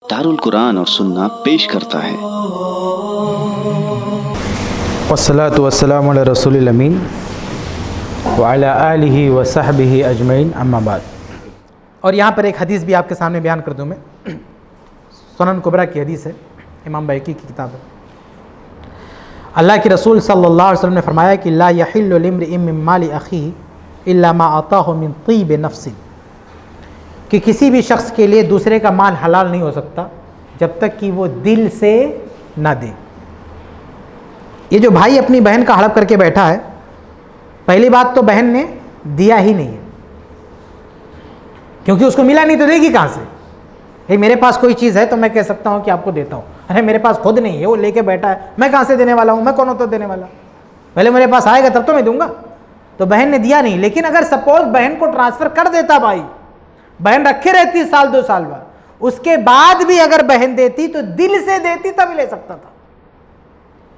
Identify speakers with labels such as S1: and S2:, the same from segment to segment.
S1: दारुल कुरान और सुन्ना पेश करता है।
S2: वस्सलातु वस्सलामु अला रसूलिल अमीन व अला आलिहि व सहबिहि अजमईन अम्मा बाद। और यहाँ पर एक हदीस भी आपके सामने बयान कर दूँ मैं। सुनन कुबरा की हदीस है, इमाम बैकी की किताब है। अल्लाह के रसूल सल्लल्लाहु अलैहि वसल्लम ने फरमाया कि ला यहिल्लु लिम्रिइन मिन माली अखीही इल्ला मा अताहु मिन तीब नफ्सिन, कि किसी भी शख्स के लिए दूसरे का माल हलाल नहीं हो सकता जब तक कि वो दिल से ना दे। ये जो भाई अपनी बहन का हड़प करके बैठा है, पहली बात तो बहन ने दिया ही नहीं है, क्योंकि उसको मिला नहीं तो देगी कहाँ से। भाई मेरे पास कोई चीज़ है तो मैं कह सकता हूँ कि आपको देता हूँ, अरे मेरे पास खुद नहीं है, वो लेके बैठा है, मैं कहाँ से देने वाला हूँ, मैं कौन होता देने वाला, पहले मेरे पास आएगा तब तो मैं दूंगा। तो बहन ने दिया नहीं। लेकिन अगर सपोज बहन को ट्रांसफ़र कर देता भाई, बहन रखे रहती साल दो साल बाद, उसके बाद भी अगर बहन देती तो दिल से देती तभी ले सकता था,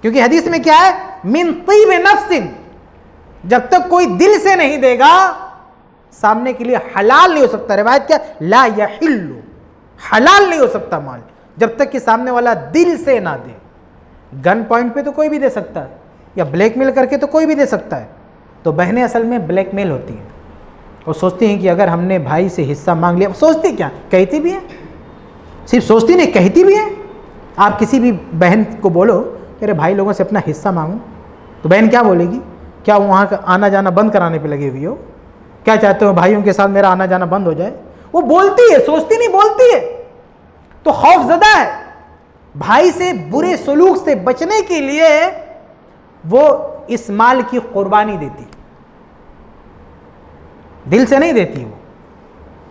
S2: क्योंकि हदीस में क्या है, मिन तीब नफ्सिन, जब तक कोई दिल से नहीं देगा सामने के लिए हलाल नहीं हो सकता। रिवायत क्या, ला यहिल्लु, हलाल नहीं हो सकता माल जब तक कि सामने वाला दिल से ना दे। गन पॉइंट पे तो कोई भी दे सकता है, या ब्लैकमेल करके तो कोई भी दे सकता है। तो बहनें असल में ब्लैकमेल होती हैं और सोचती हैं कि अगर हमने भाई से हिस्सा मांग लिया, सोचती क्या, कहती भी है, सिर्फ सोचती नहीं कहती भी है। आप किसी भी बहन को बोलो कि अरे भाई लोगों से अपना हिस्सा मांगो, तो बहन क्या बोलेगी, क्या वहाँ का आना जाना बंद कराने पे लगे हुई हो, क्या चाहते हो भाइयों के साथ मेरा आना जाना बंद हो जाए। वो बोलती है, सोचती नहीं बोलती है। तो खौफजदा है, भाई से बुरे सलूक से बचने के लिए वो इस माल की कुर्बानी देती, दिल से नहीं देती।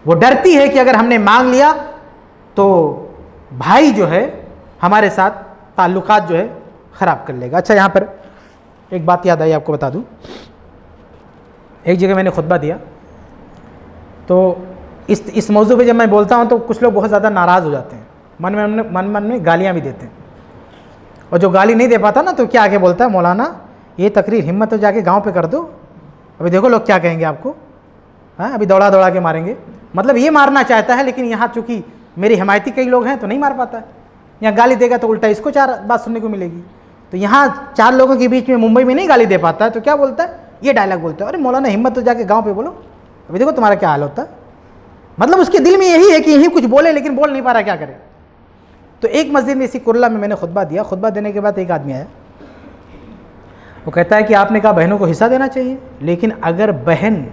S2: वो डरती है कि अगर हमने मांग लिया तो भाई जो है हमारे साथ ताल्लुकात जो है ख़राब कर लेगा। अच्छा, यहाँ पर एक बात याद आई, आपको बता दूँ। एक जगह मैंने खुतबा दिया, तो इस मौजू पे जब मैं बोलता हूँ तो कुछ लोग बहुत ज़्यादा नाराज़ हो जाते हैं, मन में गालियाँ भी देते हैं। और जो गाली नहीं दे पाता ना, तो क्या आके बोलता है, मौलाना ये तकरीर हिम्मत तो जाके गाँव पे कर दो, अभी देखो लोग क्या कहेंगे आपको, हाँ अभी दौड़ा दौड़ा के मारेंगे। मतलब ये मारना चाहता है, लेकिन यहाँ चूँकि मेरी हिमायती कई लोग हैं तो नहीं मार पाता है। यहाँ गाली देगा तो उल्टा इसको चार बात सुनने को मिलेगी। तो यहाँ चार लोगों के बीच में मुंबई में नहीं गाली दे पाता है, तो क्या बोलता है, ये डायलॉग बोलता है, अरे मौलाना हिम्मत तो जाके गाँव पे बोलो, अभी देखो तुम्हारा क्या हाल होता है। मतलब उसके दिल में यही है कि यही कुछ बोले, लेकिन बोल नहीं पा रहा, क्या करे। तो एक मस्जिद में इसी कुरला में मैंने खुतबा दिया। खुतबा देने के बाद एक आदमी आया, वो कहता है कि आपने कहा बहनों को हिस्सा देना चाहिए, लेकिन अगर बहन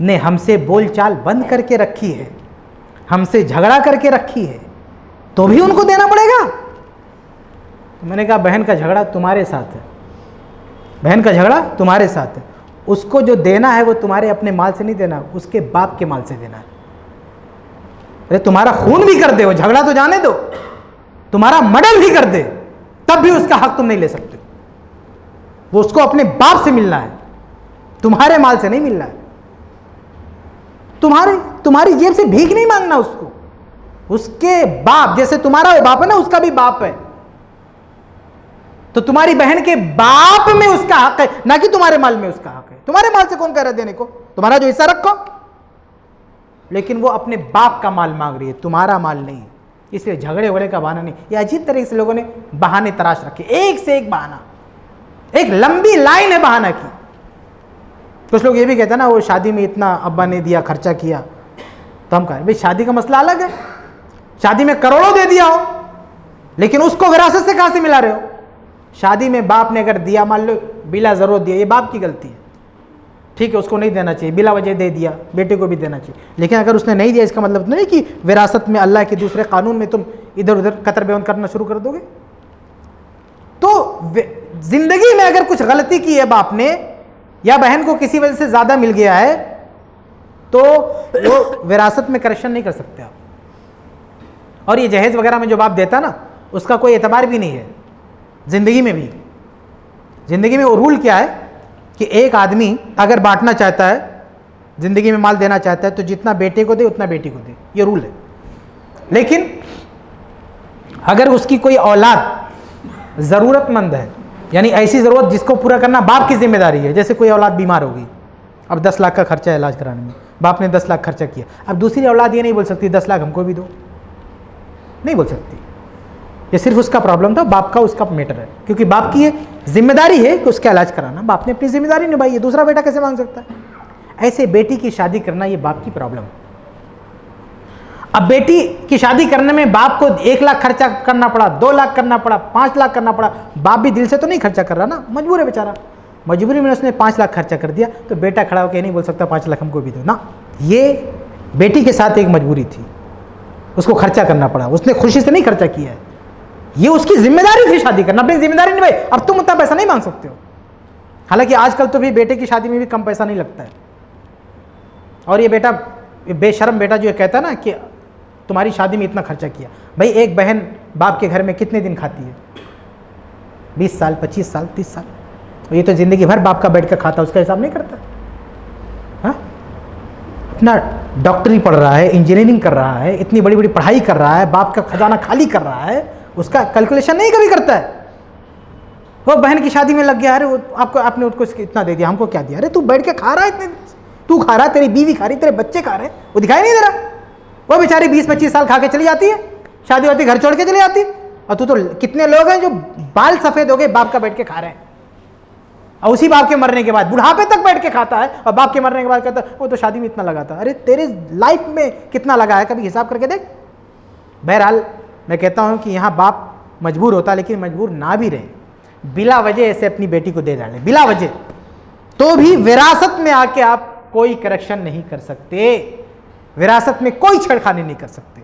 S2: ने हमसे बोलचाल बंद करके रखी है, हमसे झगड़ा करके रखी है, तो भी उनको देना पड़ेगा। तो मैंने कहा बहन का झगड़ा तुम्हारे साथ है, बहन का झगड़ा तुम्हारे साथ है, उसको जो देना है वो तुम्हारे अपने माल से नहीं देना, उसके बाप के माल से देना है। अरे तुम्हारा खून भी कर दे, वो झगड़ा तो जाने दो, तुम्हारा मर्डर भी कर दे, तब भी उसका हक तुम नहीं ले सकते। वो उसको अपने बाप से मिलना है, तुम्हारे माल से नहीं मिलना है। तुम्हारी जेब से भीख नहीं मांगना उसको, उसके बाप, जैसे तुम्हारा वो बाप है ना, उसका भी बाप है, तो तुम्हारी बहन के बाप में उसका हक है, ना कि तुम्हारे माल में उसका हक है। तुम्हारे माल से कौन कह रहा है देने को, तुम्हारा जो हिस्सा रखो, लेकिन वो अपने बाप का माल मांग रही है, तुम्हारा माल नहीं। इसलिए झगड़े वगड़े का बहाना नहीं। ये अजीब तरीके से लोगों ने बहाने तराश रखे, एक से एक बहाना, एक लंबी लाइन है बहाना की। कुछ लोग ये भी कहते हैं ना, वो शादी में इतना अब्बा ने दिया, खर्चा किया, तो हम कहें भाई शादी का मसला अलग है, शादी में करोड़ों दे दिया हो, लेकिन उसको विरासत से कहाँ से मिला रहे हो। शादी में बाप ने अगर दिया, मान लो बिला ज़रूरत दिया, ये बाप की गलती है, ठीक है, उसको नहीं देना चाहिए, बिला वजह दे दिया, बेटे को भी देना चाहिए। लेकिन अगर उसने नहीं दिया, इसका मतलब नहीं कि विरासत में अल्लाह के दूसरे कानून में तुम इधर उधर कतर बेवन करना शुरू कर दोगे। तो जिंदगी में अगर कुछ गलती की है बाप ने, या बहन को किसी वजह से ज़्यादा मिल गया है, तो वो विरासत में करेक्शन नहीं कर सकते आप। और ये जहेज़ वगैरह में जो बाप देता ना, उसका कोई एतबार भी नहीं है ज़िंदगी में भी। ज़िंदगी में वो रूल क्या है कि एक आदमी अगर बांटना चाहता है, ज़िंदगी में माल देना चाहता है, तो जितना बेटे को दे उतना बेटी को दे, ये रूल है। लेकिन अगर उसकी कोई औलाद ज़रूरतमंद है, यानी ऐसी ज़रूरत जिसको पूरा करना बाप की जिम्मेदारी है, जैसे कोई औलाद बीमार हो गई, अब 10 लाख का खर्चा है इलाज कराने में, बाप ने 10 लाख खर्चा किया, अब दूसरी औलाद ये नहीं बोल सकती 10 लाख हमको भी दो, नहीं बोल सकती। ये सिर्फ उसका प्रॉब्लम था, बाप का उसका मैटर है, क्योंकि बाप की ये जिम्मेदारी है कि उसका इलाज कराना। बाप ने अपनी जिम्मेदारी निभाई है, दूसरा बेटा कैसे मांग सकता है? ऐसे बेटी की शादी करना ये बाप की प्रॉब्लम है। अब बेटी की शादी करने में बाप को 1 लाख खर्चा करना पड़ा, 2 लाख करना पड़ा, 5 लाख करना पड़ा। बाप भी दिल से तो नहीं खर्चा कर रहा ना, मजबूर है बेचारा। मजबूरी में उसने 5 लाख खर्चा कर दिया, तो बेटा खड़ा होकर नहीं बोल सकता 5 लाख हमको भी दो ना। ये बेटी के साथ एक मजबूरी थी, उसको खर्चा करना पड़ा, उसने खुशी से नहीं खर्चा किया है। ये उसकी जिम्मेदारी थी शादी करना, अपनी जिम्मेदारी निभाई। अब तुम उतना पैसा नहीं मांग सकते हो। हालांकि आजकल तो भी बेटे की शादी में भी कम पैसा नहीं लगता है। और ये बेटा, बेशर्म बेटा जो कहता है ना कि तुम्हारी शादी में इतना खर्चा किया। भाई एक बहन बाप के घर में कितने दिन खाती है? 20 साल, 25 साल, 30 साल। और ये तो जिंदगी भर बाप का बैठ कर खाता, उसका हिसाब नहीं करता। हाँ, अपना डॉक्टरी पढ़ रहा है, इंजीनियरिंग कर रहा है, इतनी बड़ी बड़ी पढ़ाई कर रहा है, बाप का खजाना खाली कर रहा है, उसका कैलकुलेशन नहीं कभी करता है। वो बहन की शादी में लग गया, अरे वो आपको, आपने उसको इतना दे दिया, हमको क्या दिया? अरे तू बैठ के खा रहा है, इतने तू खा रहा है, तेरी बीवी खा रही, तेरे बच्चे खा रहे हैं, वो दिखाई नहीं दे रहा। वो बेचारी 20-25 साल खा के चली जाती है, शादी होती घर छोड़ के चली जाती है। और तू तो कितने लोग हैं जो बाल सफेद हो गए बाप का बैठ के खा रहे हैं, और उसी बाप के मरने के बाद बुढ़ापे तक बैठ के खाता है, और बाप के मरने के बाद कहता है वो तो शादी में इतना लगा था। अरे तेरे लाइफ में कितना लगा है, कभी हिसाब करके देख। बहरहाल मैं कहता हूं कि यहाँ बाप मजबूर होता, लेकिन मजबूर ना भी रहे, बिला वजह ऐसे अपनी बेटी को दे डाले, बिला वजह, तो भी विरासत में आके आप कोई करेक्शन नहीं कर सकते, विरासत में कोई छेड़खानी नहीं कर सकते।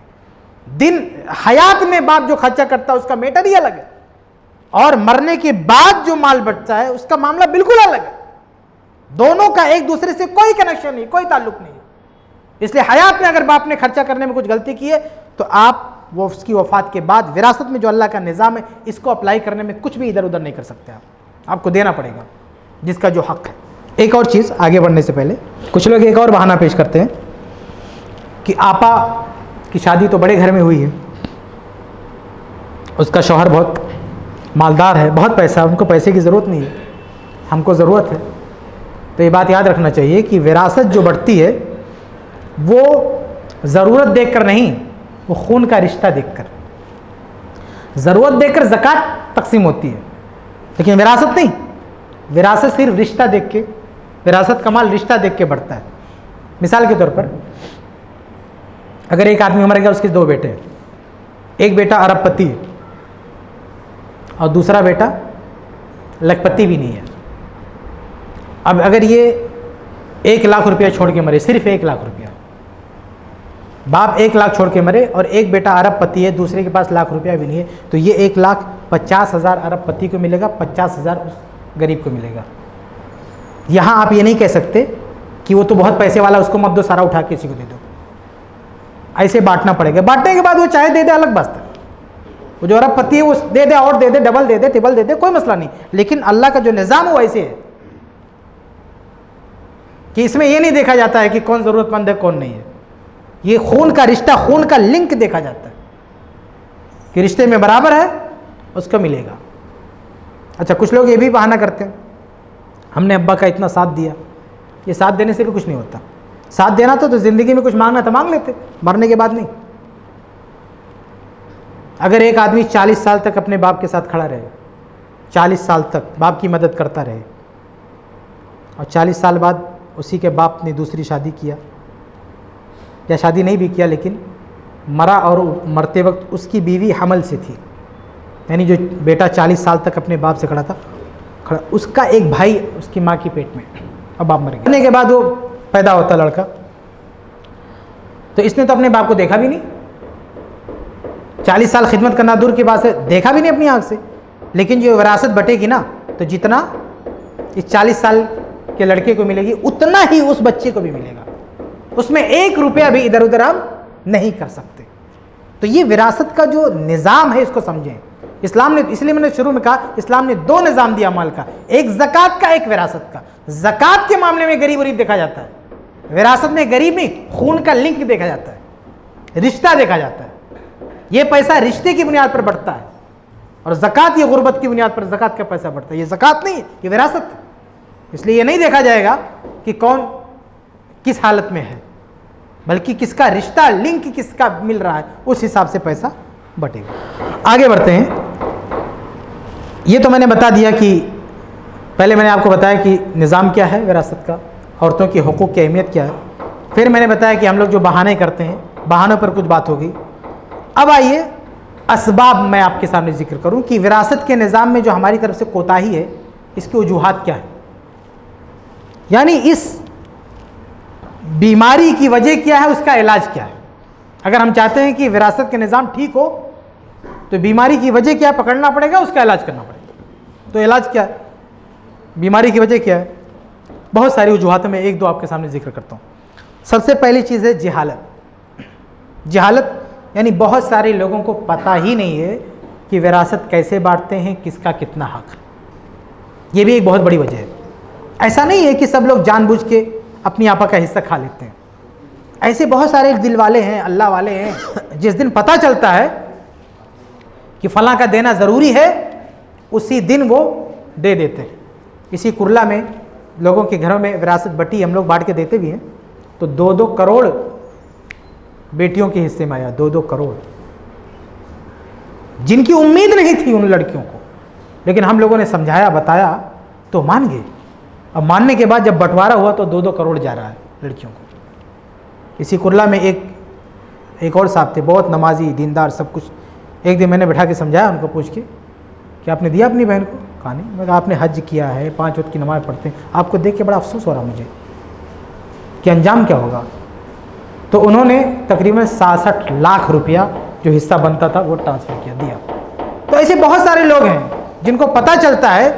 S2: दिन हयात में बाप जो खर्चा करता है उसका मैटर ही अलग है, और मरने के बाद जो माल बचता है उसका मामला बिल्कुल अलग है। दोनों का एक दूसरे से कोई कनेक्शन नहीं, कोई ताल्लुक नहीं है। इसलिए हयात में अगर बाप ने खर्चा करने में कुछ गलती की है तो आप वो उसकी वफात के बाद विरासत में जो अल्लाह का निज़ाम है इसको अप्लाई करने में कुछ भी इधर उधर नहीं कर सकते। आपको देना पड़ेगा जिसका जो हक है। एक और चीज़, आगे बढ़ने से पहले कुछ लोग एक और बहाना पेश करते हैं कि आपा की शादी तो बड़े घर में हुई है, उसका शौहर बहुत मालदार है, बहुत पैसा, उनको पैसे की ज़रूरत नहीं है, हमको ज़रूरत है। तो ये बात याद रखना चाहिए कि विरासत जो बढ़ती है वो ज़रूरत देखकर नहीं, वो खून का रिश्ता देखकर। ज़रूरत देखकर ज़कात तकसीम होती है, लेकिन विरासत नहीं। विरासत सिर्फ रिश्ता देख के, विरासत का माल रिश्ता देख के बढ़ता है। मिसाल के तौर पर अगर एक आदमी मर गया, उसके 2 बेटे हैं, एक बेटा अरबपति है और दूसरा बेटा लखपति भी नहीं है। अब अगर ये 1 लाख रुपया छोड़ के मरे, सिर्फ 1 लाख रुपया, बाप 1 लाख छोड़ के मरे और एक बेटा अरबपति है, दूसरे के पास लाख रुपया भी नहीं है, तो ये 1,50,000 अरबपति को मिलेगा, 50,000 उस गरीब को मिलेगा। यहाँ आप ये नहीं कह सकते कि वो तो बहुत पैसे वाला, उसको मत दो, सारा उठा के किसी को दे दो। ऐसे बांटना पड़ेगा। बांटने के बाद वो चाहे दे दे, अलग बात है। वो जो अरबपति है वो दे दे, और दे दे, डबल दे दे, ट्रिपल दे दे, कोई मसला नहीं। लेकिन अल्लाह का जो निज़ाम है वो ऐसे है कि इसमें ये नहीं देखा जाता है कि कौन ज़रूरतमंद है कौन नहीं है। ये खून का रिश्ता, खून का लिंक देखा जाता है कि रिश्ते में बराबर है उसको मिलेगा। अच्छा, कुछ लोग ये भी बहाना करते हैं हमने अब्बा का इतना साथ दिया। ये साथ देने से भी कुछ नहीं होता। साथ देना तो ज़िंदगी में कुछ मांगना तो मांग लेते, मरने के बाद नहीं। अगर एक आदमी 40 साल तक अपने बाप के साथ खड़ा रहे, 40 साल तक बाप की मदद करता रहे, और 40 साल बाद उसी के बाप ने दूसरी शादी किया, या शादी नहीं भी किया लेकिन मरा, और मरते वक्त उसकी बीवी हमल से थी, यानी जो बेटा 40 साल तक अपने बाप से खड़ा था, उसका एक भाई उसकी माँ की पेट में, अब बाप मर गया। मरने के बाद वो पैदा होता लड़का, तो इसने तो अपने बाप को देखा भी नहीं, 40 साल खिदमत करना दूर की बात है, देखा भी नहीं अपनी आँख से। लेकिन जो विरासत बटेगी ना, तो जितना इस 40 साल के लड़के को मिलेगी उतना ही उस बच्चे को भी मिलेगा। उसमें 1 रुपया भी इधर उधर हम नहीं कर सकते। तो ये विरासत का जो निज़ाम है इसको समझें। इस्लाम ने, इसलिए मैंने शुरू में कहा, इस्लाम ने 2 निज़ाम दिया माल का, एक ज़कात का, एक विरासत का। ज़कात के मामले में गरीब गरीब देखा जाता है, विरासत में गरीब नहीं, खून का लिंक देखा जाता है, रिश्ता देखा जाता है। ये पैसा रिश्ते की बुनियाद पर बढ़ता है, और ज़कात ये गुर्बत की बुनियाद पर ज़कात का पैसा बढ़ता है। ये ज़कात नहीं है, ये विरासत है। इसलिए ये नहीं देखा जाएगा कि कौन किस हालत में है, बल्कि किसका रिश्ता, लिंक किसका मिल रहा है, उस हिसाब से पैसा बटेगा। आगे बढ़ते हैं। ये तो मैंने बता दिया कि पहले मैंने आपको बताया कि निज़ाम क्या है विरासत का, औरतों की हुकूक की अहमियत क्या है। फिर मैंने बताया कि हम लोग जो बहाने करते हैं, बहानों पर कुछ बात होगी। अब आइए असबाब मैं आपके सामने जिक्र करूं कि विरासत के निज़ाम में जो हमारी तरफ से कोताही है, इसकी वजूहात क्या है, यानी इस बीमारी की वजह क्या है, उसका इलाज क्या है। अगर हम चाहते हैं कि विरासत के निज़ाम ठीक हो तो बीमारी की वजह क्या पकड़ना पड़ेगा, उसका इलाज करना पड़ेगा। तो इलाज क्या है, बीमारी की वजह क्या है? बहुत सारी वजूहात में एक दो आपके सामने जिक्र करता हूँ। सबसे पहली चीज़ है जहालत। जहालत यानी बहुत सारे लोगों को पता ही नहीं है कि विरासत कैसे बांटते हैं, किसका कितना हक है। ये भी एक बहुत बड़ी वजह है। ऐसा नहीं है कि सब लोग जानबूझ के अपनी आपा का हिस्सा खा लेते हैं। ऐसे बहुत सारे दिल वाले हैं, अल्लाह वाले हैं, जिस दिन पता चलता है कि फलां का देना ज़रूरी है, उसी दिन वो दे देते हैं। इसी कुरला में लोगों के घरों में विरासत बटी, हम लोग बांट के देते भी हैं, तो 2-2 करोड़ बेटियों के हिस्से में आया। 2-2 करोड़, जिनकी उम्मीद नहीं थी उन लड़कियों को, लेकिन हम लोगों ने समझाया, बताया तो मान गए। अब मानने के बाद जब बंटवारा हुआ तो 2-2 करोड़ जा रहा है लड़कियों को। इसी कुरला में एक और साहब थे, बहुत नमाजी, दीनदार, सब कुछ। एक दिन मैंने बैठा के समझाया उनको, पूछ के कि आपने दिया अपनी बहन को? कहा नहीं। मैं कहा आपने हज किया है, 5 वक्त की नमाज़ पढ़ते हैं, आपको देख के बड़ा अफसोस हो रहा मुझे कि अंजाम क्या होगा। तो उन्होंने तकरीबन 66 लाख रुपया जो हिस्सा बनता था वो ट्रांसफ़र किया, दिया। तो ऐसे बहुत सारे लोग हैं जिनको पता चलता है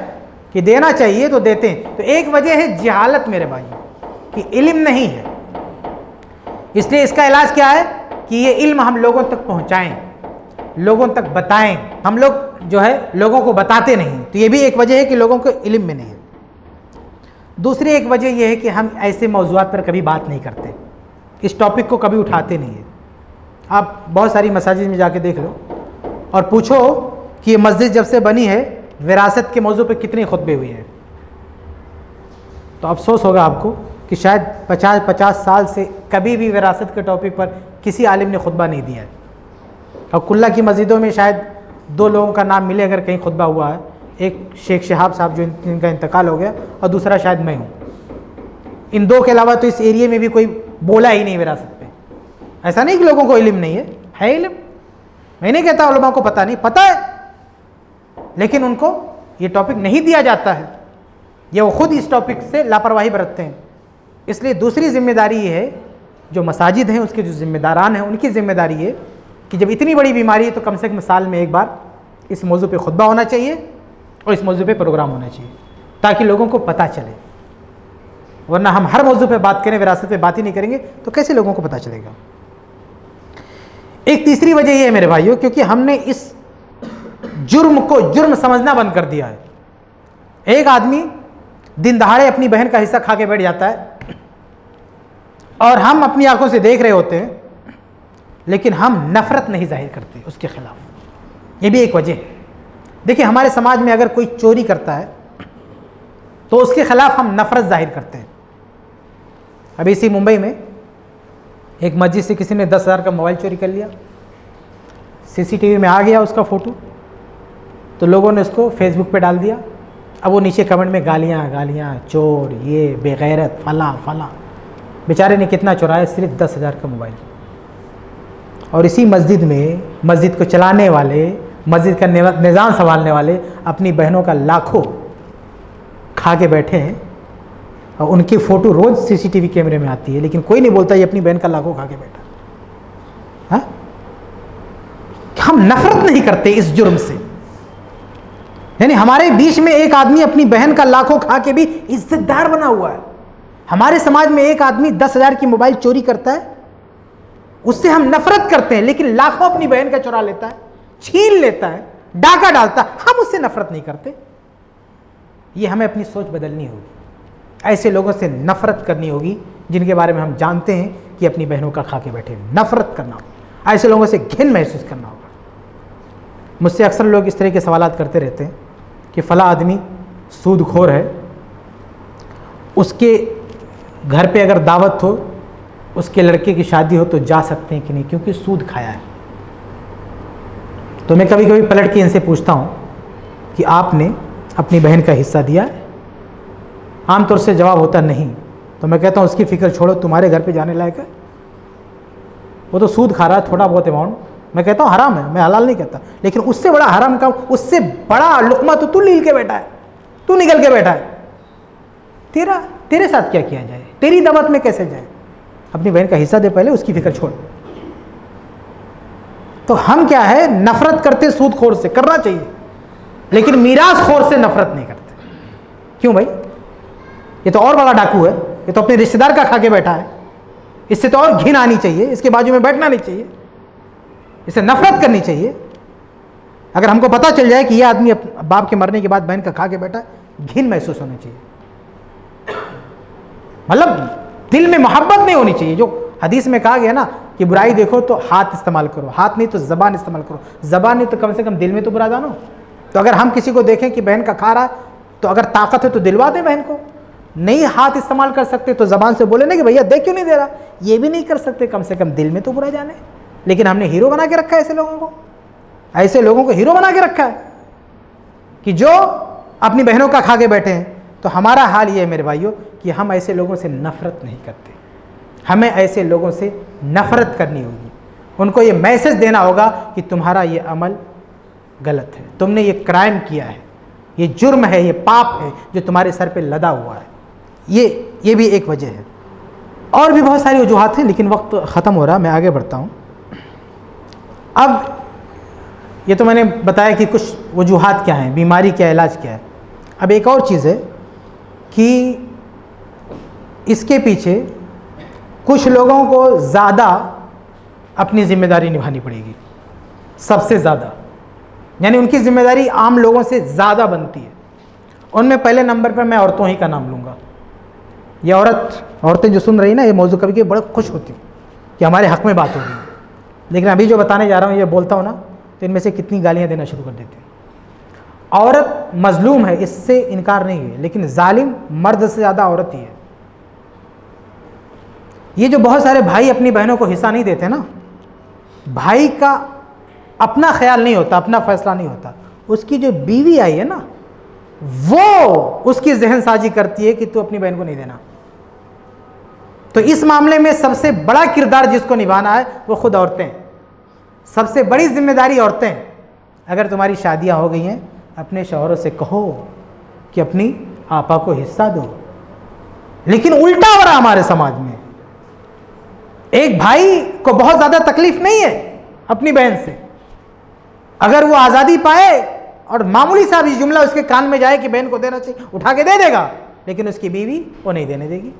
S2: कि देना चाहिए तो देते हैं। तो एक वजह है जहालत मेरे भाई, कि इल्म नहीं है। इसलिए इसका इलाज क्या है कि ये इल्म हम लोगों तक पहुंचाएं, लोगों तक बताएं। हम लोग जो है लोगों को बताते नहीं, तो ये भी एक वजह है कि लोगों को इल्म में नहीं है। दूसरी एक वजह यह है कि हम ऐसे मौज़ूआत पर कभी बात नहीं करते, इस टॉपिक को कभी उठाते नहीं है। आप बहुत सारी मसाजिद में जाके देख लो और पूछो कि ये मस्जिद जब से बनी है विरासत के मौजू पे कितने खुतबे हुए हैं, तो अफसोस होगा आपको कि शायद 50 साल से कभी भी विरासत के टॉपिक पर किसी आलिम ने खुतबा नहीं दिया है। और कुल्ला की मस्जिदों में शायद 2 लोगों का नाम मिले अगर कहीं खुतबा हुआ है, एक शेख शहाब साहब जो जिनका इंतकाल हो गया, और दूसरा शायद मैं हूँ। इन 2 के अलावा तो इस एरिया में भी कोई बोला ही नहीं विरासत पे। ऐसा नहीं कि लोगों को इल्म नहीं है इल्म। मैं नहीं कहता उलमा को पता नहीं, पता है, लेकिन उनको ये टॉपिक नहीं दिया जाता है, या वो खुद इस टॉपिक से लापरवाही बरतते हैं। इसलिए दूसरी जिम्मेदारी ये है, जो मसाजिद हैं उसके जो जिम्मेदारान हैं उनकी जिम्मेदारी है कि जब इतनी बड़ी बीमारी है तो कम से कम साल में एक बार इस मौजू पे खुतबा होना चाहिए और इस मौजू पे प्रोग्राम होना चाहिए, ताकि लोगों को पता चले। वरना हम हर मौजू पे बात करें, विरासत पे बात ही नहीं करेंगे तो कैसे लोगों को पता चलेगा। एक तीसरी वजह यह है मेरे भाइयों, क्योंकि हमने इस जुर्म को जुर्म समझना बंद कर दिया है। एक आदमी दिन दहाड़े अपनी बहन का हिस्सा खा के बैठ जाता है और हम अपनी आंखों से देख रहे होते हैं, लेकिन हम नफरत नहीं जाहिर करते उसके खिलाफ। ये भी एक वजह है। देखिए, हमारे समाज में अगर कोई चोरी करता है तो उसके खिलाफ हम नफरत जाहिर करते हैं। अभी इसी मुंबई में एक मस्जिद से किसी ने 10,000 का मोबाइल चोरी कर लिया, सीसीटीवी में आ गया उसका फ़ोटो, तो लोगों ने उसको फेसबुक पे डाल दिया। अब वो नीचे कमेंट में गालियाँ, चोर, ये बेगैरत, फला। बेचारे ने कितना चुराया? सिर्फ 10,000 का मोबाइल। और इसी मस्जिद में मस्जिद को चलाने वाले, मस्जिद का निज़ाम संभालने वाले अपनी बहनों का लाखों खा के बैठे हैं, और उनकी फ़ोटो रोज़ सीसीटीवी कैमरे में आती है, लेकिन कोई नहीं बोलता ये अपनी बहन का लाखों खा के बैठा। हाँ, हम नफरत नहीं करते इस जुर्म से। यानी हमारे बीच में एक आदमी अपनी बहन का लाखों खा के भी इज्जतदार बना हुआ है। हमारे समाज में एक आदमी 10,000 की मोबाइल चोरी करता है, उससे हम नफरत करते हैं, लेकिन लाखों अपनी बहन का चुरा लेता है, छीन लेता है, डाका डालता है, हम उससे नफरत नहीं करते। ये हमें अपनी सोच बदलनी होगी। ऐसे लोगों से नफरत करनी होगी जिनके बारे में हम जानते हैं कि अपनी बहनों का खा के बैठे। नफरत करना होगा, ऐसे लोगों से घिन महसूस करना होगा। मुझसे अक्सर लोग इस तरह के सवालात करते रहते हैं कि फ़ला आदमी सूदखोर है, उसके घर पे अगर दावत हो, उसके लड़के की शादी हो तो जा सकते हैं कि नहीं, क्योंकि सूद खाया है। तो मैं कभी कभी पलट के इनसे पूछता हूँ कि आपने अपनी बहन का हिस्सा दिया है? आमतौर से जवाब होता नहीं। तो मैं कहता हूँ उसकी फ़िक्र छोड़ो, तुम्हारे घर पे जाने लायक है? वो तो सूद खा रहा है थोड़ा बहुत अमाउंट, मैं कहता हूँ हराम है, मैं हलाल नहीं कहता, लेकिन उससे बड़ा हराम काम, उससे बड़ा लुकमा तो तू लील के बैठा है, तू निकल के बैठा है। तेरे साथ क्या किया जाए, तेरी दमत में कैसे जाए? अपनी बहन का हिस्सा दे पहले, उसकी फिक्र छोड़। तो हम क्या है, नफरत करते सूदखोर से, करना चाहिए, लेकिन मीरासखोर से नफरत नहीं करते। क्यों भाई? ये तो और बड़ा डाकू है, ये तो अपने रिश्तेदार का खा के बैठा है, इससे तो और घिन आनी चाहिए, इसके बाजू में बैठना नहीं चाहिए, इससे नफरत करनी चाहिए। अगर हमको पता चल जाए कि यह आदमी बाप के मरने के बाद बहन का खा के बैठा, घिन महसूस होनी चाहिए, मतलब दिल में मोहब्बत नहीं होनी चाहिए। जो हदीस में कहा गया ना कि बुराई देखो तो हाथ इस्तेमाल करो, हाथ नहीं तो जबान इस्तेमाल करो, जबान नहीं तो कम से कम दिल में तो बुरा जानो। तो अगर हम किसी को देखें कि बहन का खा रहा, तो अगर ताकत है तो दिलवा दे बहन को, नहीं हाथ इस्तेमाल कर सकते तो जबान से बोले ना कि भैया देख क्यों नहीं दे रहा, ये भी नहीं कर सकते, कम से कम दिल में तो बुरा जाने। लेकिन हमने हीरो बना के रखा है ऐसे लोगों को, ऐसे लोगों को हीरो बना के रखा है कि जो अपनी बहनों का खा के बैठे हैं। तो हमारा हाल ये है मेरे भाइयों कि हम ऐसे लोगों से नफरत नहीं करते, हमें ऐसे लोगों से नफरत करनी होगी, उनको ये मैसेज देना होगा कि तुम्हारा ये अमल गलत है, तुमने ये क्राइम किया है, ये जुर्म है, ये पाप है जो तुम्हारे सर पे लदा हुआ है। ये भी एक वजह है। और भी बहुत सारी वजूहात हैं, लेकिन वक्त ख़त्म हो रहा है, मैं आगे बढ़ता हूँ। अब ये तो मैंने बताया कि कुछ वजूहात क्या हैं, बीमारी क्या, इलाज क्या है। अब एक और चीज़ है कि इसके पीछे कुछ लोगों को ज़्यादा अपनी ज़िम्मेदारी निभानी पड़ेगी, सबसे ज़्यादा, यानी उनकी ज़िम्मेदारी आम लोगों से ज़्यादा बनती है। उनमें पहले नंबर पर मैं औरतों ही का नाम लूँगा। ये औरतें जो सुन रही ना, ये मौजू कभी बड़े खुश होती हूँ कि हमारे हक़ में बात हो रही है, लेकिन अभी जो बताने जा रहा हूँ, ये बोलता हूँ ना, तो इनमें से कितनी गालियाँ देना शुरू कर देती हूँ। औरत मजलूम है, इससे इनकार नहीं है, लेकिन जालिम मर्द से ज़्यादा औरत ही है। ये जो बहुत सारे भाई अपनी बहनों को हिस्सा नहीं देते ना, भाई का अपना ख्याल नहीं होता, अपना फैसला नहीं होता, उसकी जो बीवी आई है ना, वो उसकी जहन साजी करती है कि तू अपनी बहन को नहीं देना। तो इस मामले में सबसे बड़ा किरदार जिसको निभाना है वो खुद औरतें, सबसे बड़ी जिम्मेदारी औरतें। अगर तुम्हारी शादियां हो गई हैं, अपने शौहरों से कहो कि अपनी आपा को हिस्सा दो। लेकिन उल्टा हो रहा हमारे समाज में, एक भाई को बहुत ज़्यादा तकलीफ नहीं है अपनी बहन से, अगर वो आज़ादी पाए और मामूली सा भी जुमला उसके कान में जाए कि बहन को देना चाहिए, उठा के दे देगा, लेकिन उसकी बीवी वो नहीं देने देगी,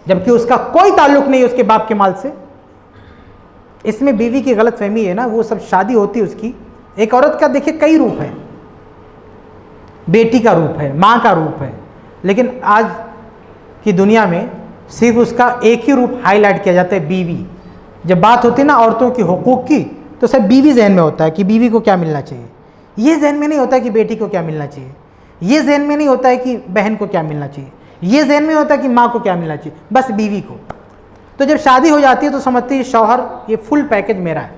S2: जबकि उसका कोई ताल्लुक नहीं है उसके बाप के माल से। इसमें बीवी की गलत फहमी है ना, वो सब शादी होती है उसकी। एक औरत का देखिए कई रूप है, बेटी का रूप है, माँ का रूप है, लेकिन आज की दुनिया में सिर्फ उसका एक ही रूप हाईलाइट किया जाता है, बीवी। जब बात होती है ना औरतों की हुकूक की, तो सब बीवी जहन में होता है कि बीवी को क्या मिलना चाहिए, ये जहन में नहीं होता है कि बेटी को क्या मिलना चाहिए, ये जहन में नहीं होता है कि बहन को क्या मिलना चाहिए, ये जहन में होता है कि माँ को क्या मिलना चाहिए, बस बीवी को। तो जब शादी हो जाती है तो समझती है शौहर ये फुल पैकेज मेरा है,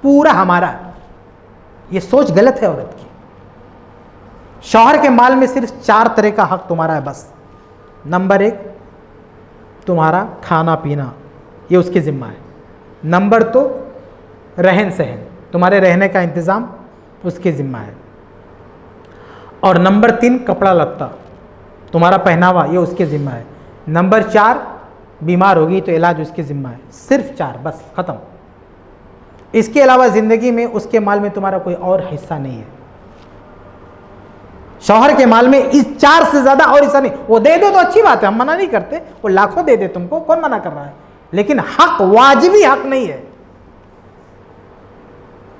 S2: पूरा हमारा है। ये सोच गलत है औरत की। शौहर के माल में सिर्फ 4 तरह का हक तुम्हारा है बस। नंबर 1, तुम्हारा खाना पीना, ये उसकी जिम्मा है। नंबर 2, रहन सहन, तुम्हारे रहने का इंतज़ाम उसकी जिम्मा है। और नंबर 3, कपड़ा लत्ता, तुम्हारा पहनावा, ये उसके जिम्मा है। नंबर 4, बीमार होगी तो इलाज उसकी जिम्मा है। सिर्फ 4, बस ख़त्म। इसके अलावा ज़िंदगी में उसके माल में तुम्हारा कोई और हिस्सा नहीं है। शौहर के माल में इस 4 से ज़्यादा और हिस्सा नहीं। वो दे दो तो अच्छी बात है, हम मना नहीं करते, वो लाखों दे दे तुमको, कौन मना कर रहा है, लेकिन हक, वाजिबी हक नहीं है।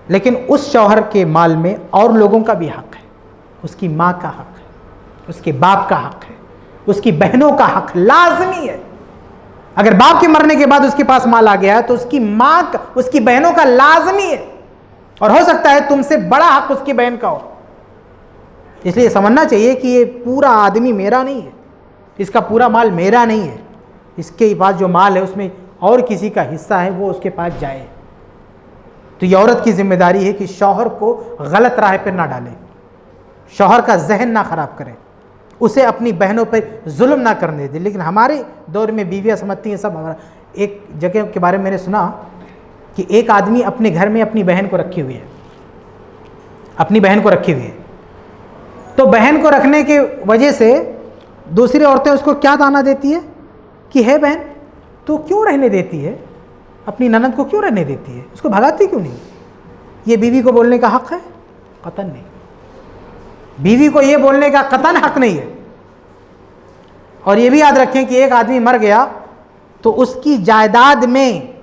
S2: लेकिन उस शौहर के माल में और लोगों का भी हक है, उसकी माँ का हक है, उसके बाप का हक है, उसकी बहनों का हक लाजमी है। अगर बाप के मरने के बाद उसके पास माल आ गया तो उसकी माँ का, उसकी बहनों का लाजमी है, और हो सकता है तुमसे बड़ा हक उसकी बहन का हो। इसलिए समझना चाहिए कि ये पूरा आदमी मेरा नहीं है, इसका पूरा माल मेरा नहीं है, इसके पास जो माल है उसमें और किसी का हिस्सा है, वो उसके पास जाए। तो ये औरत की जिम्मेदारी है कि शौहर को गलत राह पर ना डाले, शौहर का जहन ना ख़राब करे, उसे अपनी बहनों पर जुल्म ना करने दे। लेकिन हमारे दौर में बीवियाँ समझती हैं सब हमारा। एक जगह के बारे में मैंने सुना कि एक आदमी अपने घर में अपनी बहन को रखी हुई है, अपनी बहन को रखी हुई है। तो बहन को रखने के वजह से दूसरी औरतें उसको क्या ताना देती है कि है बहन तो क्यों रहने देती है, अपनी ननद को क्यों रहने देती है, उसको भगाती क्यों नहीं। ये बीवी को बोलने का हक है? कतन नहीं, बीवी को ये बोलने का कतन हक नहीं है। और ये भी याद रखें कि एक आदमी मर गया तो उसकी जायदाद में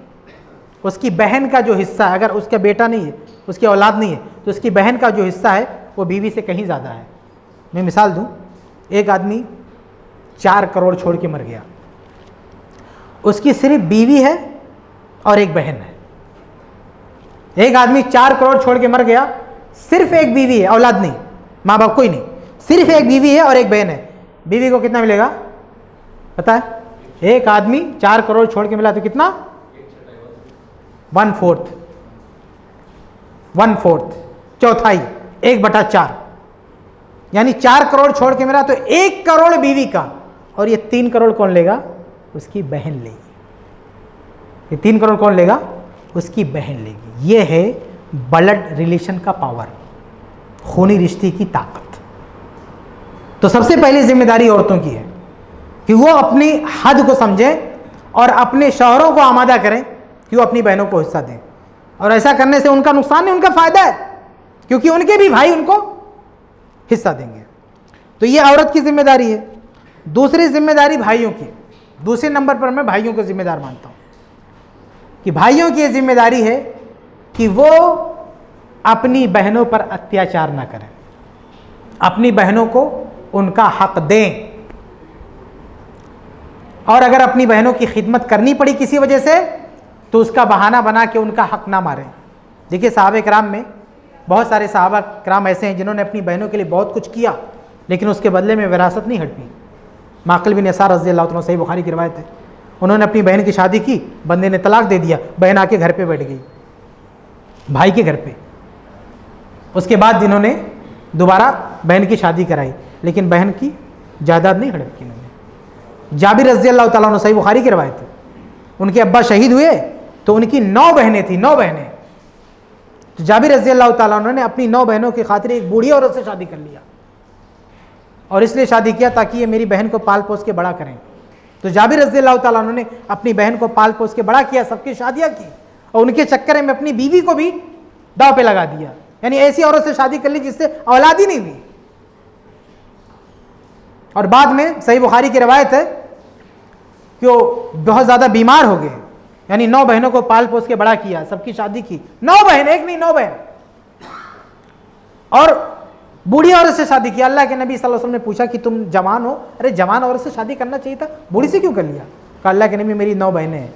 S2: उसकी बहन का जो हिस्सा है, अगर उसका बेटा नहीं है, उसकी औलाद नहीं है, तो उसकी बहन का जो हिस्सा है वो बीवी से कहीं ज़्यादा है। मैं मिसाल दूं, एक आदमी 4 करोड़ छोड़ के मर गया, उसकी सिर्फ बीवी है और एक बहन है। एक आदमी 4 करोड़ छोड़ के मर गया, सिर्फ एक बीवी है, औलाद नहीं, माँ बाप कोई नहीं, सिर्फ एक बीवी है और एक बहन है। बीवी को कितना मिलेगा पता है? एक आदमी 4 करोड़ छोड़ के मिला तो कितना? 1/4, चौथाई, 1/4, यानी 4 करोड़ छोड़ के मिला तो 1 करोड़ बीवी का, और ये 3 करोड़ कौन लेगा? उसकी बहन लेगी। ये 3 करोड़ कौन लेगा? उसकी बहन लेगी। ये है ब्लड रिलेशन का पावर, खूनी रिश्ते की ताकत। तो सबसे पहली जिम्मेदारी औरतों की है कि वो अपनी हद को समझें और अपने शौहरों को आमादा करें कि वो अपनी बहनों को हिस्सा दें। और ऐसा करने से उनका नुकसान नहीं, उनका फायदा है, क्योंकि उनके भी भाई उनको हिस्सा देंगे। तो ये औरत की जिम्मेदारी है। दूसरी जिम्मेदारी भाइयों की, दूसरे नंबर पर मैं भाइयों को जिम्मेदार मानता हूं कि भाइयों की जिम्मेदारी है कि वो अपनी बहनों पर अत्याचार ना करें, अपनी बहनों को उनका हक दें। और अगर अपनी बहनों की खिदमत करनी पड़ी किसी वजह से तो उसका बहाना बना के उनका हक ना मारें। देखिए साहबे कराम में बहुत सारे साहबा कराम ऐसे हैं जिन्होंने अपनी बहनों के लिए बहुत कुछ किया, लेकिन उसके बदले में विरासत नहीं हड़पी। माकिल बिन यसार रज़ी अल्लाह तआला, सही बुखारी की रिवायत है, उन्होंने अपनी बहन की शादी की, बंदे ने तलाक दे दिया, बहन आके घर पे बैठ गई, भाई के घर पे। उसके बाद इन्होंने दोबारा बहन की शादी कराई, लेकिन बहन की जायदाद नहीं हड़प की इन्होंने। जाबिर रज़ी अल्लाह तआला अन्हु, सही बुखारी की रिवायत है, उनके अब्बा शहीद हुए तो उनकी 9 बहनें थी, 9 बहनें। तो जाबिर रज़ी अल्लाह तआला अन्हु ने अपनी 9 बहनों की खातिर एक बूढ़ी औरत से शादी कर लिया, और इसलिए शादी किया ताकि ये मेरी बहन को पाल पोस के बड़ा करें। तो जाबिर रज़ी अल्लाह तआला अन्हु ने अपनी बहन को पाल पोस के बड़ा किया, सबकी शादियाँ की, और उनके चक्कर में अपनी बीवी को भी दाव पे लगा दिया, यानी ऐसी औरत से शादी कर ली जिससे औलाद ही नहीं हुई। और बाद में सही बुखारी की रवायत है कि वो बहुत ज़्यादा बीमार हो गए, यानी 9 बहनों को पाल पोस के बड़ा किया, सबकी शादी की, 9 बहन, एक नहीं 9 बहन, और बूढ़ी औरत से शादी किया। अल्लाह के नबी सल्लल्लाहु अलैहि वसल्लम ने पूछा कि तुम जवान हो, अरे जवान औरत से शादी करना चाहिए था, बूढ़ी से क्यों कर लिया? कहा अल्लाह के नबी मेरी 9 बहनें हैं,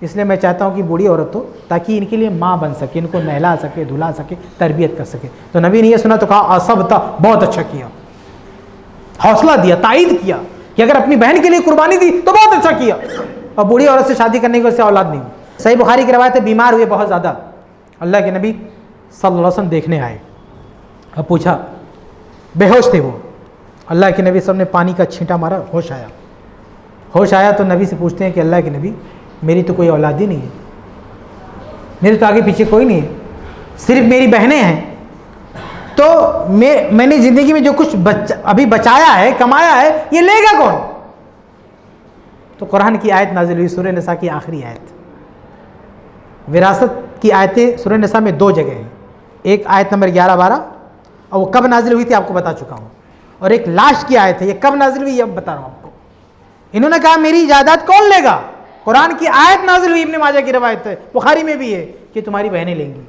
S2: इसलिए मैं चाहता हूँ कि बूढ़ी औरत हो ताकि इनके लिए माँ बन सके, इनको नहला सके, धुला सके, तरबियत कर सके। तो नबी ने यह सुना तो कहा असबता, बहुत अच्छा किया, हौसला दिया, तायद किया कि अगर अपनी बहन के लिए कुर्बानी दी तो बहुत अच्छा किया। और बूढ़ी औरत से शादी करने की वजह से औलाद नहीं हुई। सही बुखारी की रवायत है, बीमार हुए बहुत ज़्यादा, अल्लाह के नबी सल्लल्लाहु अलैहि वसल्लम देखने आए, अब पूछा, बेहोश थे वो, अल्लाह के नबी सब ने पानी का छींटा मारा, होश आया। होश आया तो नबी से पूछते हैं कि अल्लाह के नबी मेरी तो कोई औलाद ही नहीं है, मेरे तो आगे पीछे कोई नहीं है, सिर्फ मेरी बहनें हैं, तो मैंने ज़िंदगी में जो कुछ अभी बचाया है, कमाया है, ये लेगा कौन? तो कुरान की आयत नाजिल हुई, सूरह निसा की आखिरी आयत। विरासत की आयतें सूरह निसा में 2 जगह हैं, एक आयत नंबर 11-12, और वो कब नाजिल हुई थी आपको बता चुका हूँ, और एक लास्ट की आयत है, ये कब नाजिल हुई ये अब बता रहा हूँ आपको। इन्होंने कहा मेरी जायदाद कौन लेगा? कुरान की आयत नाजिल हुई, इब्ने माजा की रवायत है, बुखारी में भी है कि तुम्हारी बहनें लेंगी।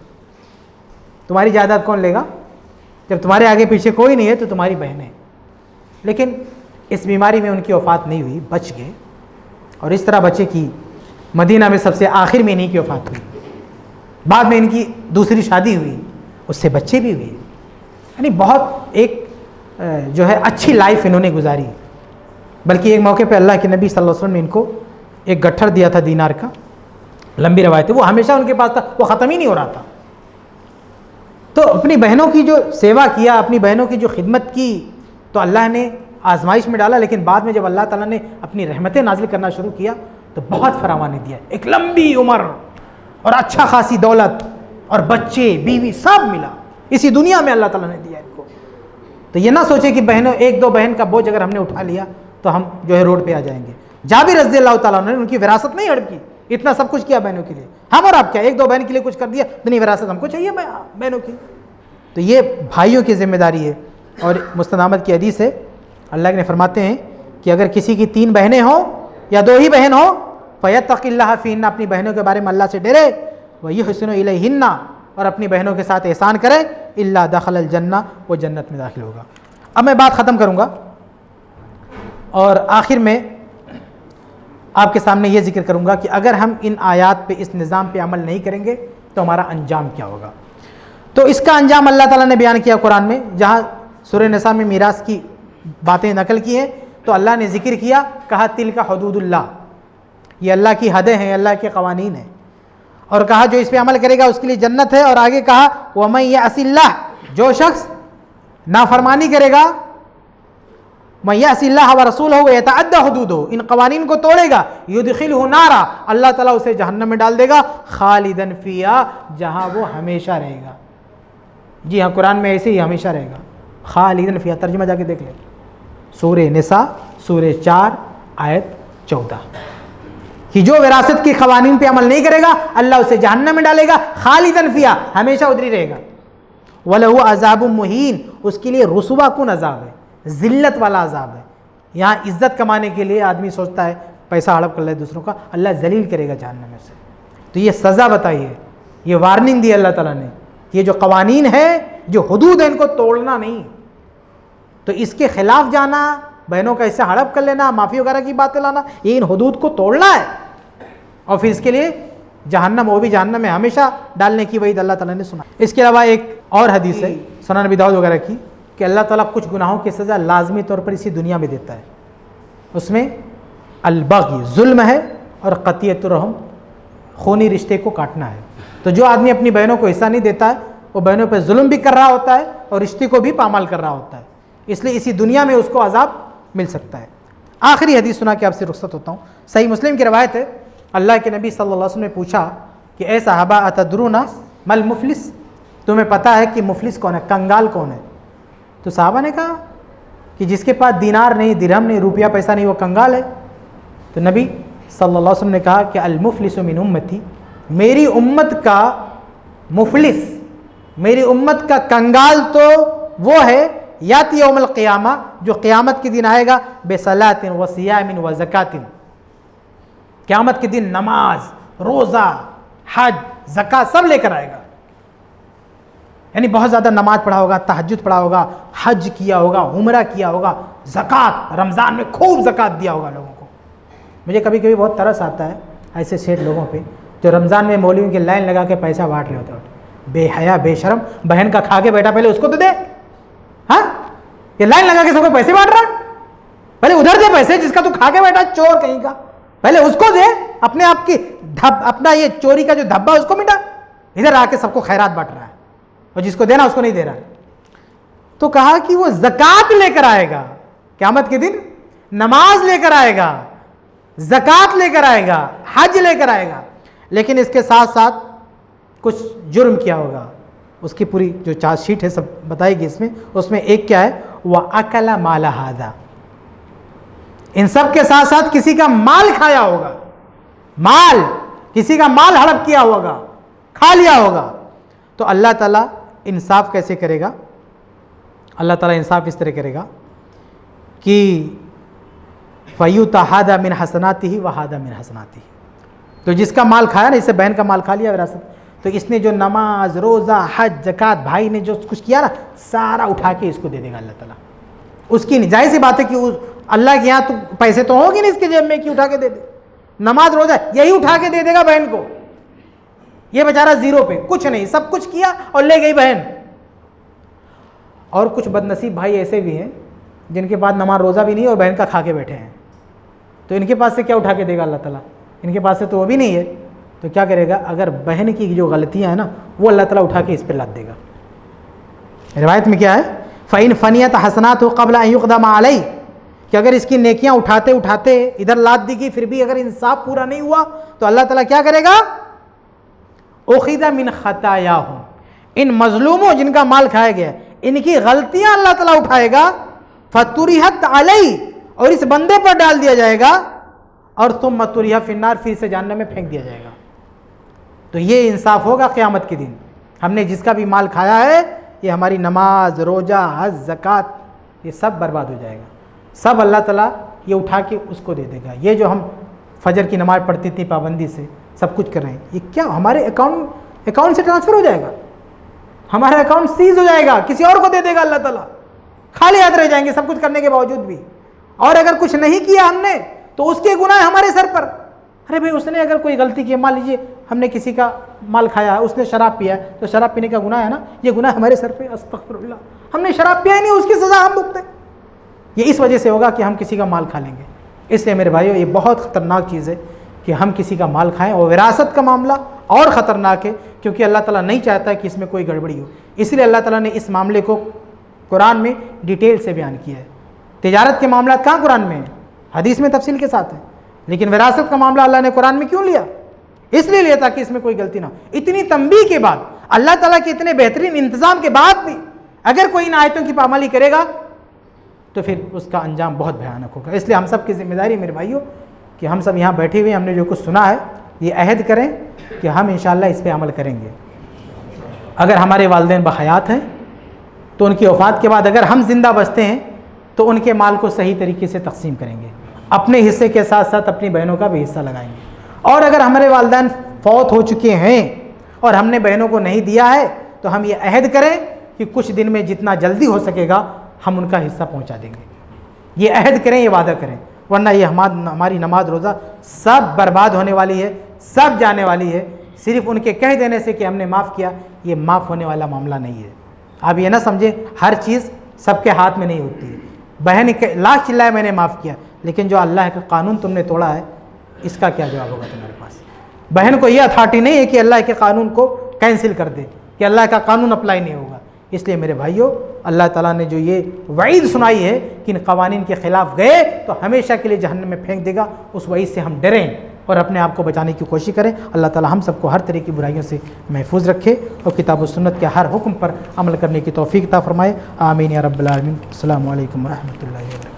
S2: तुम्हारी जायदाद कौन लेगा? जब तुम्हारे आगे पीछे कोई नहीं है तो तुम्हारी बहनें। लेकिन इस बीमारी में उनकी वफ़ात नहीं हुई, बच गए, और इस तरह बचे कि मदीना में सबसे आखिर में इन्हीं की वफ़ात हुई। बाद में इनकी दूसरी शादी हुई, उससे बच्चे भी हुए, यानी बहुत एक जो है अच्छी लाइफ इन्होंने गुजारी। बल्कि एक मौके पे अल्लाह के नबी सल्लल्लाहु अलैहि वसल्लम ने इनको एक गट्ठर दिया था दीनार का, लंबी रवायत है, वो हमेशा उनके पास था, वो ख़त्म ही नहीं हो रहा था। तो अपनी बहनों की जो सेवा किया, अपनी बहनों की जो खिदमत की, तो अल्लाह ने आजमाइश में डाला, लेकिन बाद में जब अल्लाह ताला ने अपनी रहमतें नाजिल करना शुरू किया तो बहुत फरावानी दिया, एक लंबी उम्र और अच्छा खासी दौलत और बच्चे बीवी सब मिला इसी दुनिया में अल्लाह ताला ने दिया इनको। तो ये ना सोचे कि बहनों एक दो बहन का बोझ अगर हमने उठा लिया तो हम जो है रोड पे आ जाएंगे। जाबिर रज़ी अल्लाह ताला ने उनकी विरासत नहीं हड़प की, इतना सब कुछ किया बहनों के लिए। हम और आप क्या, एक दो बहन के लिए कुछ कर दिया, इतनी विरासत हमको चाहिए बहनों की। तो ये भाइयों की जिम्मेदारी है। और मुस्तद अहमद की हदीस है, अल्लाह ने फरमाते हैं कि अगर किसी की 3 बहनें हों या 2 ही बहन हो, फ़यत्तक़िल्लाह फ़ीहिन्ना, अपनी बहनों के बारे में अल्लाह से डरे, व युहसिनु इलैहिन्ना, और अपनी बहनों के साथ एहसान करे, इल्ला दखलल जन्ना, वो जन्नत में दाखिल होगा। अब मैं बात ख़त्म करूँगा और आखिर में आपके सामने ये जिक्र करूँगा कि अगर हम इन आयात पे, इस निज़ाम पे अमल नहीं करेंगे तो हमारा अंजाम क्या होगा। तो इसका अंजाम अल्लाह ताला ने बयान किया कुरान में, जहाँ सूरह निसा में मीरास की बातें नकल की हैं, तो अल्लाह ने जिक्र किया, कहा तिल का हदूदुल्लाह, ये अल्लाह की हदें हैं, अल्लाह के कवानीन हैं, और कहा जो इस पे अमल करेगा उसके लिए जन्नत है। और आगे कहा वमन यअसिल्लाह, जो शख्स नाफरमानी करेगा, मन यअसिल्लाह व रसूलहु व यतअद्दा हुदूदहु, इन कवानीन को तोड़ेगा, युदखिलहु नारा, अल्लाह ताला उसे जहन्नम में डाल देगा, खालिदन फिया, जहाँ वो हमेशा रहेगा। जी हाँ, कुरान में ऐसे ही हमेशा रहेगा, खालिदन फिया। तर्जुमा जाके देख ले, सूरह निसा सूरह 4 आयत 14, कि जो विरासत की कवानीन पे अमल नहीं करेगा अल्लाह उसे जहन्नम में डालेगा, खालिदन फिया, हमेशा उधरी रहेगा। वलहु अज़ाबुम मुहीन, उसके लिए रुसवा कुन अजाब है, जिल्लत वाला अजाब है। यहाँ इज्जत कमाने के लिए आदमी सोचता है पैसा हड़प कर ले दूसरों का, अल्लाह जलील करेगा जहन्नम में से। तो ये सज़ा बताइए, ये वार्निंग दी अल्लाह ताला ने, ये जो कवानीन है, जो हुदूद है, इनको तोड़ना नहीं। तो इसके खिलाफ जाना, बहनों का हिस्सा हड़प कर लेना, माफ़ी वगैरह की बातें लाना, ये इन हुदूद को तोड़ना है, और फिर इसके लिए जहन्नम, वो भी जहन्नम में हमेशा डालने की वही अल्लाह ताला ने सुना। इसके अलावा एक और हदीस है सुनन नबी दाऊद वगैरह की, कि अल्लाह ताला कुछ गुनाहों की सज़ा लाजमी तौर पर इसी दुनिया में देता है। उसमें अलबग़ी, जुल्म है, और क़तियतुर रहम, खूनी रिश्ते को काटना है। तो जो आदमी अपनी बहनों को हिस्सा नहीं देता है, वो बहनों पर जुल्म भी कर रहा होता है और रिश्ते को भी पामाल कर रहा होता है, इसलिए इसी दुनिया में उसको अजाब मिल सकता है। आखिरी हदीस सुना के आपसे रुखसत होता हूँ। सही मुस्लिम की रवायत है, अल्लाह के नबी सल्लल्लाहु अलैहि वसल्लम ने पूछा कि ए सहाबा अतदरूना मल मुफलिस, तुम्हें पता है कि मुफलिस कौन है, कंगाल कौन है? तो सहाबा ने कहा कि जिसके पास दिनार नहीं, दिरहम नहीं, रुपया पैसा नहीं, वो कंगाल है। तो नबी सल्लल्लाहु अलैहि वसल्लम ने कहा कि अल मुफलिसु मिन उम्मती, मेरी उम्मत का मुफलिस, मेरी उम्मत का कंगाल तो वो है, याति यौमल क़ियामा, जो क़यामत के दिन आएगा, बेसलातिन व सियामिन व ज़कातिन, क़यामत के दिन नमाज, रोज़ा, हज, ज़कात सब लेकर आएगा। यानी बहुत ज़्यादा नमाज पढ़ा होगा, तहज्जुद पढ़ा होगा, हज किया होगा, उम्रा किया होगा, ज़कात, रमज़ान में खूब ज़कात दिया होगा लोगों को। मुझे कभी कभी बहुत तरस आता है ऐसे सेठ लोगों पे जो रमज़ान में मौलवियों की लाइन लगा के पैसा बांट रहे होते हैं। बेहया बेशरम, बहन का खा के बैठा, पहले उसको तो दे। हाँ, ये लाइन लगा के सबको पैसे बांट रहा, पहले उधर दे पैसे जिसका तू खा के बैठा, चोर कहीं का, पहले उसको दे। अपने आप की अपना ये चोरी का जो धब्बा उसको मिटा, इधर आके सबको खैरात बांट रहा है, और जिसको देना उसको नहीं दे रहा है। तो कहा कि वो ज़कात लेकर आएगा क़यामत के दिन, नमाज लेकर आएगा, ज़कात लेकर आएगा, हज लेकर आएगा, लेकिन इसके साथ साथ कुछ जुर्म किया होगा। उसकी पूरी जो चार्जशीट है सब बताएगी इसमें। उसमें एक क्या है, वह अकला माला हादा, इन सब के साथ साथ किसी का माल खाया होगा, माल, किसी का माल हड़प किया होगा, खा लिया होगा। तो अल्लाह ताला इंसाफ कैसे करेगा? अल्लाह ताला इंसाफ इस तरह करेगा कि फ़युता हादा मिन हसनातिही व हादा मिन हसनातिही, तो जिसका माल खाया ना, इससे बहन का माल खा लिया विरासत, तो इसने जो नमाज, रोज़ा, हज, ज़कात, भाई ने जो कुछ किया ना, सारा उठा के इसको दे देगा अल्लाह ताला। उसकी नहीं, जाहिर सी बात है कि अल्लाह के यहाँ तो पैसे तो होंगे नहीं इसके जेब में कि उठा के दे दे। नमाज, रोज़ा यही उठा के दे देगा बहन को। ये बेचारा जीरो पे, कुछ नहीं, सब कुछ किया और ले गई बहन। और कुछ बदनसीब भाई ऐसे भी हैं जिनके पास नमाज, रोज़ा भी नहीं है और बहन का खा के बैठे हैं, तो इनके पास से क्या उठा के देगा अल्लाह ताला? इनके पास से तो वो भी नहीं है, तो क्या करेगा, अगर बहन की जो गलतियां हैं ना वो अल्लाह ताला उठा के इस पर लाद देगा। रिवायत में क्या है, फ़इन फ़नियत हसनात हो क़ब्ल अन युक़दम अलैहि, कि अगर इसकी नेकियां उठाते उठाते इधर लाद दी गई, फिर भी अगर इंसाफ पूरा नहीं हुआ तो अल्लाह ताला क्या करेगा, उख़िज़ा मिन ख़तायाहुम, इन मजलूमों जिनका माल खाया गया इनकी गलतियां अल्लाह ताला उठाएगा, फ़तुरिहत अलैहि, और इस बंदे पर डाल दिया जाएगा, और तुम तुरिहा फिन्नार, फिर से जहन्नम में फेंक दिया जाएगा। तो ये इंसाफ होगा क़यामत के दिन। हमने जिसका भी माल खाया है, ये हमारी नमाज, रोज़ा, हज, ज़कात, ये सब बर्बाद हो जाएगा, सब अल्लाह ताला ये उठा के उसको दे देगा। ये जो हम फजर की नमाज़ पढ़ती इतनी पाबंदी से सब कुछ कर रहे हैं, ये क्या हमारे अकाउंट से ट्रांसफ़र हो जाएगा, हमारा अकाउंट सीज हो जाएगा, किसी और को दे देगा अल्लाह ताला, खाली हाथ रह जाएंगे सब कुछ करने के बावजूद भी। और अगर कुछ नहीं किया हमने तो उसके गुनाह हमारे सर पर। अरे भाई उसने अगर कोई गलती की, मान लीजिए हमने किसी का माल खाया है, उसने शराब पिया है, तो शराब पीने का गुनाह है ना, ये गुनाह हमारे सर पे, अस्तगफिरुल्लाह, हमने शराब पिया ही नहीं, उसकी सज़ा हम भुगतें। ये इस वजह से होगा कि हम किसी का माल खा लेंगे। इसलिए मेरे भाइयों ये बहुत ख़तरनाक चीज़ है कि हम किसी का माल खाएं, और विरासत का मामला और ख़तरनाक है, क्योंकि अल्लाह ताला नहीं चाहता कि इसमें कोई गड़बड़ी हो। इसलिए अल्लाह ताला ने इस मामले को कुरान में डिटेल से बयान किया है। तिजारत के मामला कहाँ कुरान में है, हदीस में तफसील के साथ है, लेकिन विरासत का मामला अल्लाह ने कुरान में क्यों लिया, इसलिए लिया ताकि इसमें कोई गलती ना हो। इतनी तंबीह के बाद, अल्लाह ताला के इतने बेहतरीन इंतज़ाम के बाद भी अगर कोई इन आयतों की पामाली करेगा तो फिर उसका अंजाम बहुत भयानक होगा। इसलिए हम सब की जिम्मेदारी मेरे भाइयों कि हम सब यहाँ बैठे हुए हमने जो कुछ सुना है ये अहद करें कि हम इंशाअल्लाह इस पर अमल करेंगे। अगर हमारे वालिदैन बहयात हैं तो उनकी वफ़ात के बाद अगर हम जिंदा बचते हैं तो उनके माल को सही तरीके से तकसीम करेंगे, अपने हिस्से के साथ साथ अपनी बहनों का भी हिस्सा लगाएंगे। और अगर हमारे वालिदैन फौत हो चुके हैं और हमने बहनों को नहीं दिया है तो हम ये अहद करें कि कुछ दिन में जितना जल्दी हो सकेगा हम उनका हिस्सा पहुंचा देंगे। ये अहद करें, ये वादा करें, वरना ये हमारी नमाज रोज़ा सब बर्बाद होने वाली है, सब जाने वाली है। सिर्फ उनके कह देने से कि हमने माफ़ किया, ये माफ़ होने वाला मामला नहीं है। आप ये ना समझे हर चीज़ सबके हाथ में नहीं होती है। बहन लाख चिल्लाए मैंने माफ़ किया, लेकिन जो अल्लाह का कानून तुमने तोड़ा है इसका क्या जवाब होगा तुम्हारे पास। बहन को यह अथॉरिटी नहीं है कि अल्लाह के कानून को कैंसिल कर दे, कि अल्लाह का कानून अप्लाई नहीं होगा। इसलिए मेरे भाइयों, अल्लाह ताला ने जो ये वईद सुनाई है कि इन कवानीन के ख़िलाफ़ गए तो हमेशा के लिए जहन्नम में फेंक देगा, उस वईद से हम डरें और अपने आप को बचाने की कोशिश करें। अल्लाह ताला हम सबको हर तरह की बुराइयों से महफूज रखे और किताब व सुन्नत के हर हुक्म पर अमल करने की तौफीक अता फरमाए। आमीन या रब्बल आलमीन। अस्सलामु अलैकुम व रहमतुल्लाहि व बरकातुहू।